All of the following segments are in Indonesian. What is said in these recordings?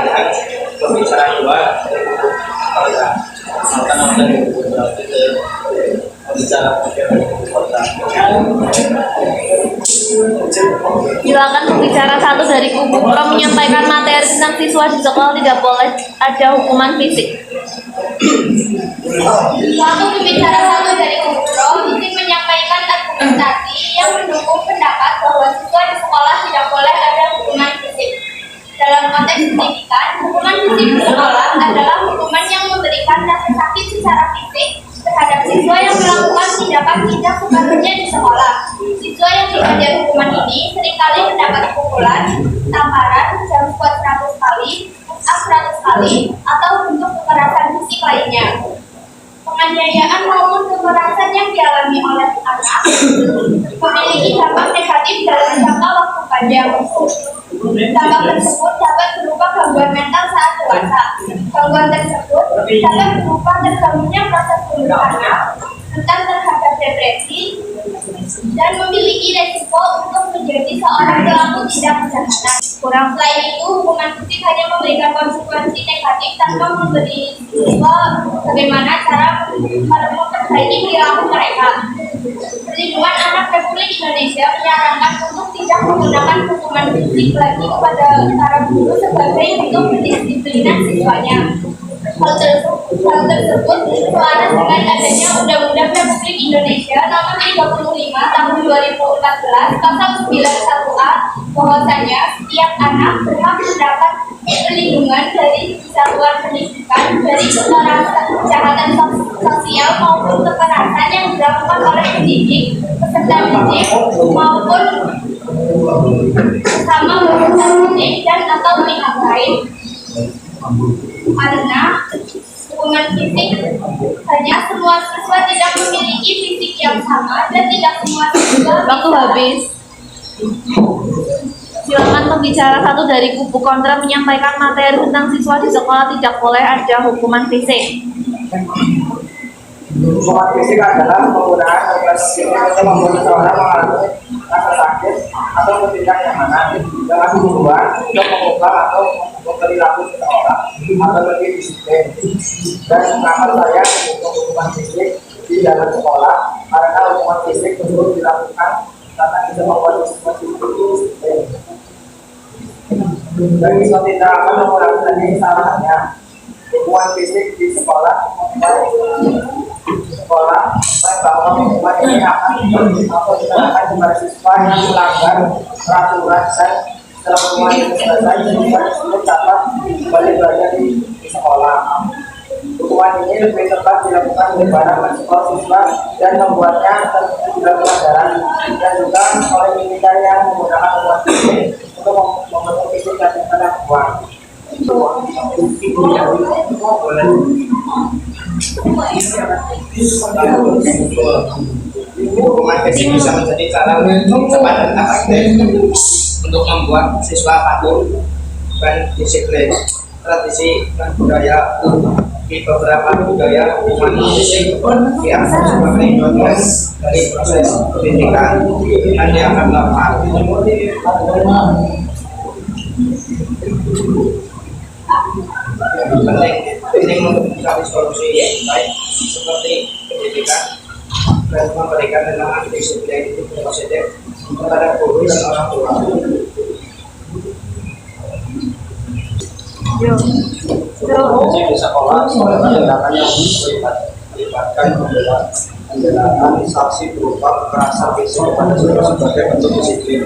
melihat pembicaraan dua dari buku kota. Misalkan dari buku berarti ke pembicara kota. Silakan pembicara satu dari kubu pro menyampaikan materi tentang siswa di sekolah tidak boleh ada hukuman fisik. Suatu pembicara satu dari kubu pro ingin menyampaikan argumentasi yang mendukung pendapat bahwa siswa di sekolah tidak boleh ada hukuman fisik. Dalam konteks pendidikan, hukuman fisik di sekolah adalah hukuman yang memberikan rasa sakit secara fisik terhadap siswa yang melakukan tindakan tidak seharusnya di sekolah. Siswa yang diajar hukuman ini seringkali mendapat pukulan, tamparan, jam squat 100 kali, push-up 100 kali, atau bentuk kekerasan fisik lainnya. Penganiayaan maupun kekerasan yang dialami oleh anak memiliki dampak negatif dalam jangka waktu panjang. Dampak tersebut dapat berupa gangguan mental saat dewasa. Gangguan tersebut dapat berupa terganggunya proses tumbuh anak, rentan terhadap depresi, dan memiliki resiko untuk menjadi seorang pelaku tindak kejahatan. Selain itu, hukuman fisik hanya memberikan konsekuensi negatif tanpa memberi siswa bagaimana cara memperbaiki perilaku mereka. Perlindungan Anak Republik Indonesia menyarankan untuk tidak menggunakan hukuman fisik lagi kepada para guru sebagai bentuk pendisiplinan siswanya. Hal tersebut selaras dengan adanya Undang-Undang Republik Indonesia Nomor 35 Tahun 2014 Pasal 91A bahwasanya setiap anak berhak mendapat perlindungan dari satuan pendidikan dari kejahatan sosial maupun kekerasan yang dilakukan oleh pendidik, peserta didik maupun sama peserta didik dan atau pihak lain. Karena hukuman fisik hanya semua siswa tidak memiliki fisik yang sama dan tidak semua siswa. Waktu habis. Silakan pembicara satu dari kubu kontra menyampaikan materi tentang siswa di sekolah tidak boleh ada hukuman fisik. Hukuman fisik adalah penggunaan obat fisik untuk membuat seseorang mengalami rasa sakit atau bertindak yang mana dengan tujuan untuk mengubah atau perilaku seseorang atau lebih disiplin. Dan kenapa saya untuk hukuman fisik di dalam sekolah karena hukuman fisik tersebut dilakukan karena bisa membuat siswa disiplin dan siswa tidak akan mengulangi lagi kesalahannya. Hukuman fisik di sekolah baik bahwa hukuman ini akan dikenakan kepada siswa yang melanggar peraturan dan setelah hukuman ini selesai siswa tersebut dapat kembali belajar di sekolah. Hukuman ini lebih tepat dilakukan oleh para siswa dan membuatnya terhadap pelajaran dan juga oleh militer yang menggunakan hukuman fisik untuk membentuk fisik dan kemampuan. Hukuman fisik bisa menjadi cara cepat dan efektif untuk membuat siswa patuh dan disiplin. Tradisi dan budaya di beberapa budaya hukuman fisik dianggap sebagai bagian dari proses pendidikan dan dianggap normal. Penting untuk mencari solusi yang baik seperti pendidikan dan memberikan penanganan disiplin positif kepada guru dan orang tua. Di sekolah tindakan yang melibatkan penjelasan sanksi berupa kekerasan fisik kepada siswa sebagai bentuk disiplin.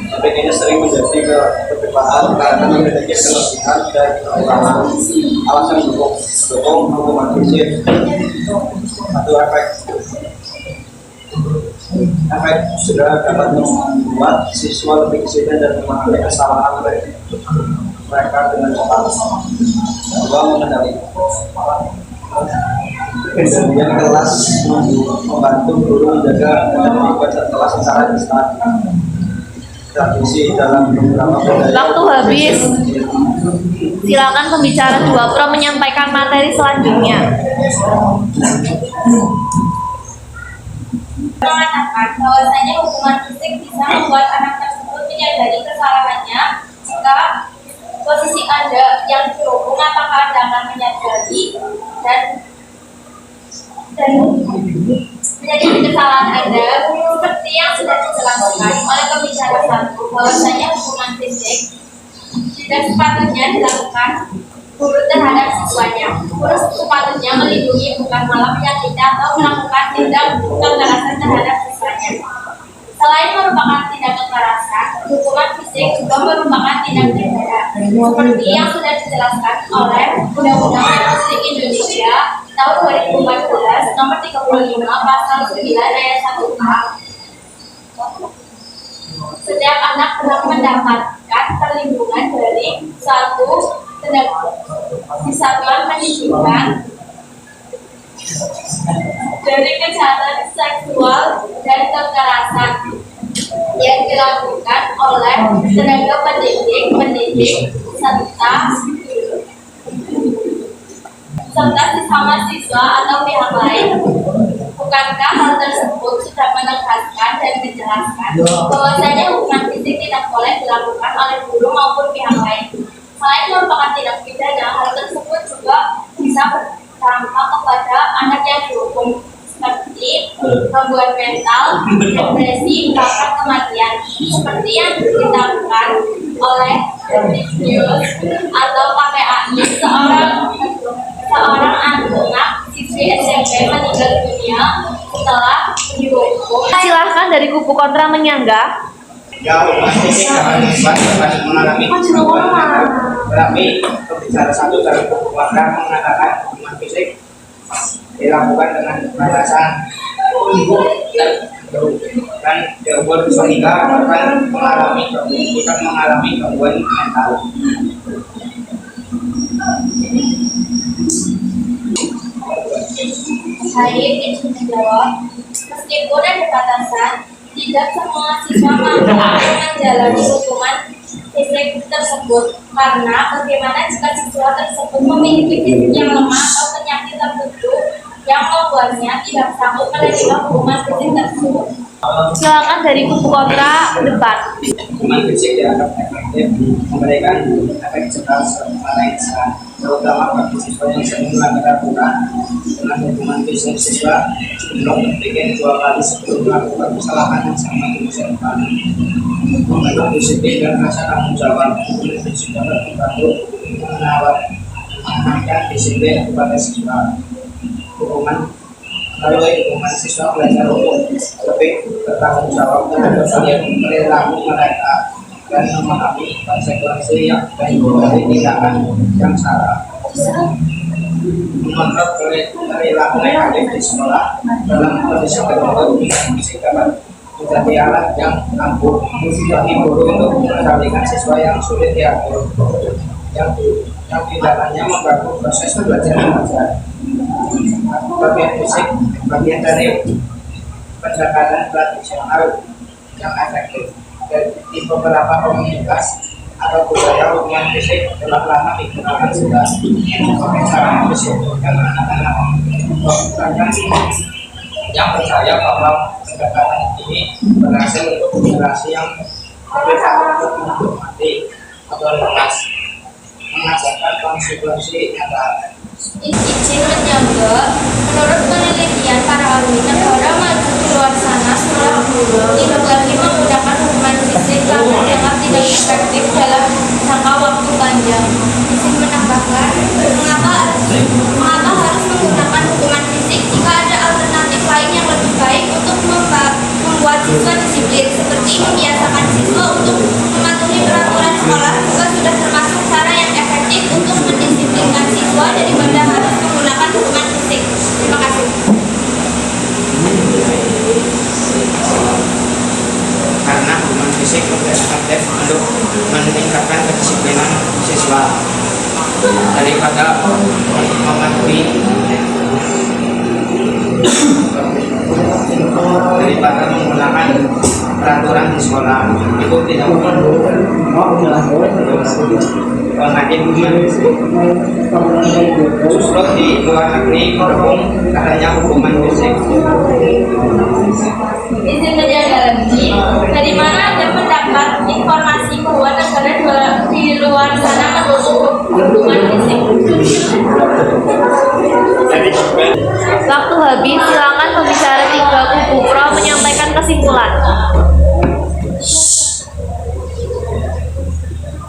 Tapi ini sering menjadi kekecewaan karena memiliki kelebihan dan kekurangan. Alasan mendukung hukuman fisik. Satu efek sudah dapat membuat siswa lebih disiplin dan memahami kesalahan mereka dengan cepat. Dua, mengendalikan kendalian kelas, membantu guru menjaga kendali kelas secara instan. Tradisi dalam beberapa budaya. Waktu habis. Silakan pembicara dua pro menyampaikan materi selanjutnya. Mengatakan bahwasanya hukuman fisik bisa membuat anak tersebut menyadari kesalahannya jika posisi Anda menjadi kesalahan Anda seperti yang sudah dijelaskan oleh pembicara satu bahwasanya hukuman fisik tidak sepatutnya dilakukan guru terhadap siswanya. Guru sepatutnya melindungi bukan malah menyakiti atau melakukan tindak kekerasan terhadap siswanya. Selain merupakan tindak kekerasan, hukuman fisik juga merupakan tindak pidana seperti yang sudah dijelaskan oleh Undang-Undang Republik Indonesia tahun 2014 nomor 35 pasal 9 ayat 1A. Setiap anak berhak mendapatkan perlindungan dari suatu kesatuan pendidikan dari kejahatan seksual dan kekerasan yang dilakukan oleh tenaga pendidik serta sesama siswa atau pihak lain. Bukankah hal tersebut sudah menegaskan dan menjelaskan bahwasanya hukuman fisik tidak boleh dilakukan oleh guru maupun pihak lain? Selain merupakan tindak pidana, hal tersebut juga bisa berdampak kepada anak yang dihukum seperti gangguan mental, depresi, bahkan kematian, seperti yang diberitakan oleh Dios atau KPAI. Seorang anak siswi SMP meninggal dunia setelah dihukum. Silahkan dari kubu kontra menyanggah. Ya, hukuman fisik dapat membuat korban mengalami gangguan. Tetapi pembicara satu dari kubu kontra mengatakan hukuman fisik dilakukan dengan kekerasan dan diukur sehingga korban bukan mengalami gangguan mental. Saya izin menjawab, meskipun ada batasan, tidak semua siswa mampu menjalani hukuman fisik tersebut. Karena bagaimana jika siswa tersebut memiliki fisik yang lemah atau penyakit tertentu yang membuatnya tidak sanggup menerima hukuman fisik tersebut. Silakan dari kubu kontra debat. Hukuman fisik dianggap efektif memberikan efek jerah serta terutama bagi siswa yang sering melanggar aturan. Dengan hukuman fisik, siswa belum berpikir 2 kali sebelum melakukan kesalahan yang sama di masa depan. Membentuk disiplin dan rasa tanggung jawab. Hukuman fisik dapat membantu menanamkan disiplin kepada siswa. Hukuman siswa belajar untuk lebih bertanggung jawab terhadap perilaku mereka dan memahami konsekuensi yang dari tindakan yang salah. Mengontrol perilaku negatif di sekolah dalam kondisi tertentu fisik dapat menjadi alat yang ampuh bagi guru untuk mengendalikan siswa yang sulit diatur, yang tindakannya mengganggu proses belajar mengajar. Bagian fisik bagian dari pendekatan tradisional yang efektif. Dan di beberapa komunitas atau budaya, hukuman fisik telah lama digunakan sebagai cara mendisiplinkan anak-anak. Bahkan yang percaya bahwa pendekatan ini berhasil untuk generasi yang lebih takut untuk mati atau lepas, mengajarkan konsekuensi nyata. Izin menyanggah, menurut penelitian para ahli, negara maju di luar sana sudah tidak lagi menggunakan hukuman fisik karena dianggap tidak efektif dalam jangka waktu panjang. Izin menambahkan, mengapa harus menggunakan hukuman fisik jika ada alternatif lain yang lebih baik untuk membuat siswa disiplin, seperti membiasakan siswa untuk mematuhi peraturan sekolah juga sudah termasuk cara yang efektif untuk mendisiplinkan siswa daripada harus menggunakan hukuman fisik. Terima kasih. Karena hukuman fisik lebih efektif untuk meningkatkan kedisiplinan siswa daripada menggunakan peraturan di sekolah. Itu tidak mengaji hukuman justru di luar negeri mendukung adanya hukuman fisik. Izin menjaga lagi, dari mana Anda mendapat informasi bahwa negara di luar sana mendukung hukuman fisik? Waktu habis, silakan kesimpulan.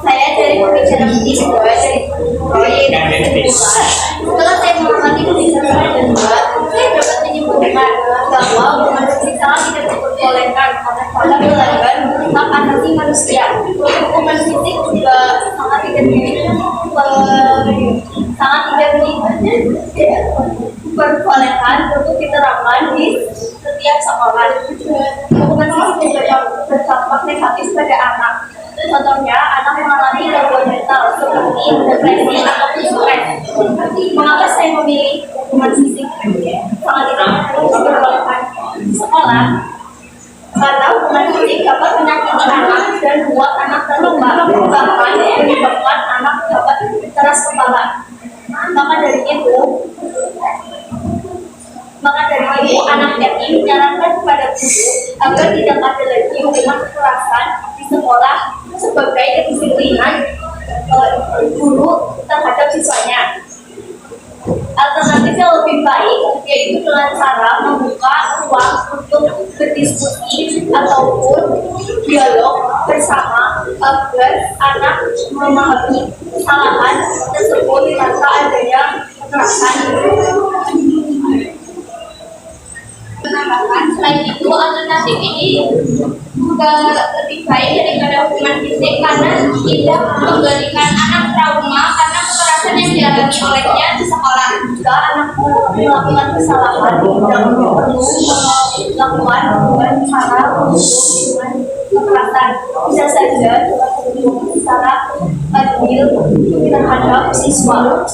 Saya dari pembicaraan kedua dari proyek dan kesimpulan. Setelah saya mengamati pembicaraan kedua, saya dapat menyimpulkan bahwa hubungan fisik sangat tidak diperbolehkan pada pelanggan hak asasi manusia. Hubungan fisik juga sangat tidak diperbolehkan untuk diterapkan di setiap sekolah. Hubungan fisik juga yang berdampak negatif pada anak. Contohnya, anak mengalami gangguan mental seperti depresi atau stres. Mengapa saya memilih hubungan fisik sangat tidak diperbolehkan di sekolah? Karena hubungan fisik dapat menyakiti anak dan membuat anak terluka, bahkan menyebabkan anak dapat keras kepala. Maka dari itu, anak yatim menyarankan kepada guru agar tidak ada lagi hubungan kekerasan di sekolah sebagai kedisiplinan guru terhadap siswanya. Alternatif yang lebih baik yaitu dengan cara membuka ruang untuk berdiskusi ataupun dialog bersama agar anak memahami kesalahan tersebut tanpa adanya kekerasan. Selain itu, alternatif ini juga lebih baik daripada hubungan fisik karena tidak memberikan anak trauma karena kekerasan yang dialami olehnya di sekolah. Jika anak melakukan kesalahan dan perlu melakukan cara hubungan kekerasan, bisa saja dilakukan secara adil terhadap siswa.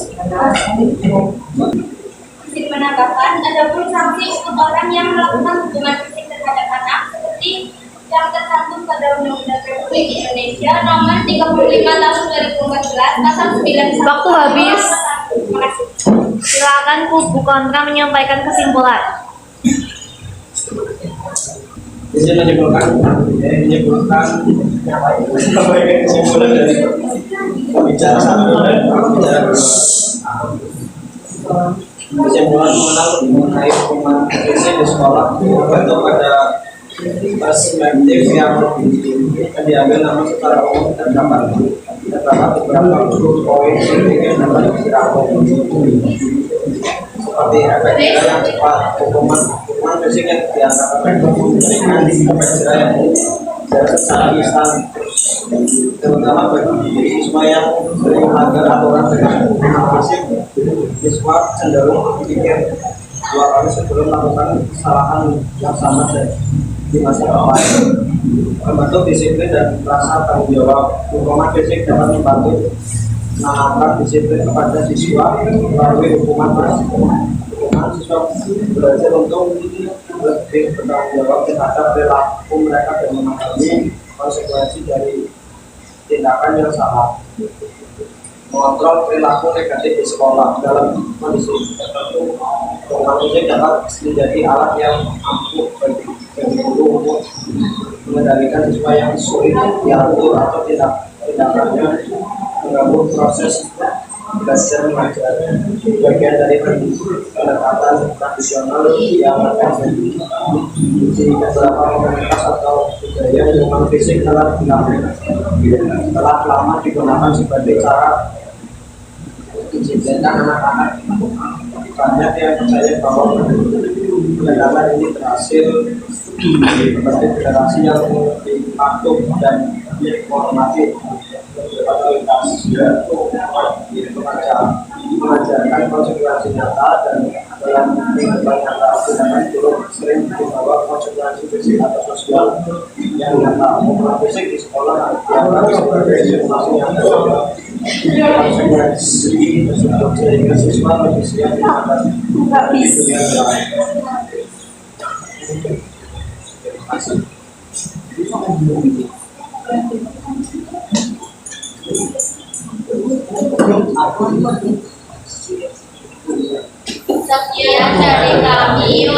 Menambahkan, adapun sanksi untuk orang yang melakukan hubungan fisik terhadap anak seperti yang tercantum pada Undang-Undang Republik Indonesia Nomor 35 Tahun 2014 Pasal 9. Waktu habis. Terima kasih. Silakan kubu kontra menyampaikan kesimpulan. Bisa menyimpulkan kesimpulan dari pembicara satu dan pembicara kedua. Kesimpulan mengenai hubungan fisik di sekolah tergantung pada perspektif yang diambil, namun secara umum terdapat beberapa poin penting yang dapat dirangkum seperti efek jerah yang cepat. Hubungan fisik yang dianggap memberikan efek jerah yang secara instan, terutama bagi siswa yang sering melanggar aturan dengan hubungan fisik. Siswa cenderung berpikir 2 kali sebelum melakukan kesalahan yang sama di masa depan. Membantu disiplin dan rasa tanggung jawab. Hubungan fisik dapat membantu menanamkan disiplin kepada siswa melalui hubungan siswa belajar untuk lebih bertanggung jawab terhadap perilaku mereka dan memahami konsekuensi dari tindakan yang salah. Mengontrol perilaku negatif di sekolah. Dalam kondisi tertentu, hubungan fisik dapat menjadi alat yang ampuh bagi guru untuk mengendalikan siswa yang sulit diatur atau tindakannya mengganggu proses belajar mengajar. Bagian dari pendekatan tradisional yang terjadi di beberapa komunitas atau budaya, hubungan fisik telah lama digunakan sebagai cara didisiplinkan anak-anak. Banyak yang percaya bahwa pendekatan ini berhasil sebagai generasi yang lebih patuh dan menghormati otoritas, mengajarkan konsekuensi nyata dan dalam kehidupan nyata. Sedangkan belum sering dibawa konsekuensi fisik atau sosial yang nyata. Hubungan fisik di sekolah dianggap sebagai situasi yang konsekuensi tersebut sehingga siswa lebih siap menghadapi dunia luar. Sekian dari kami.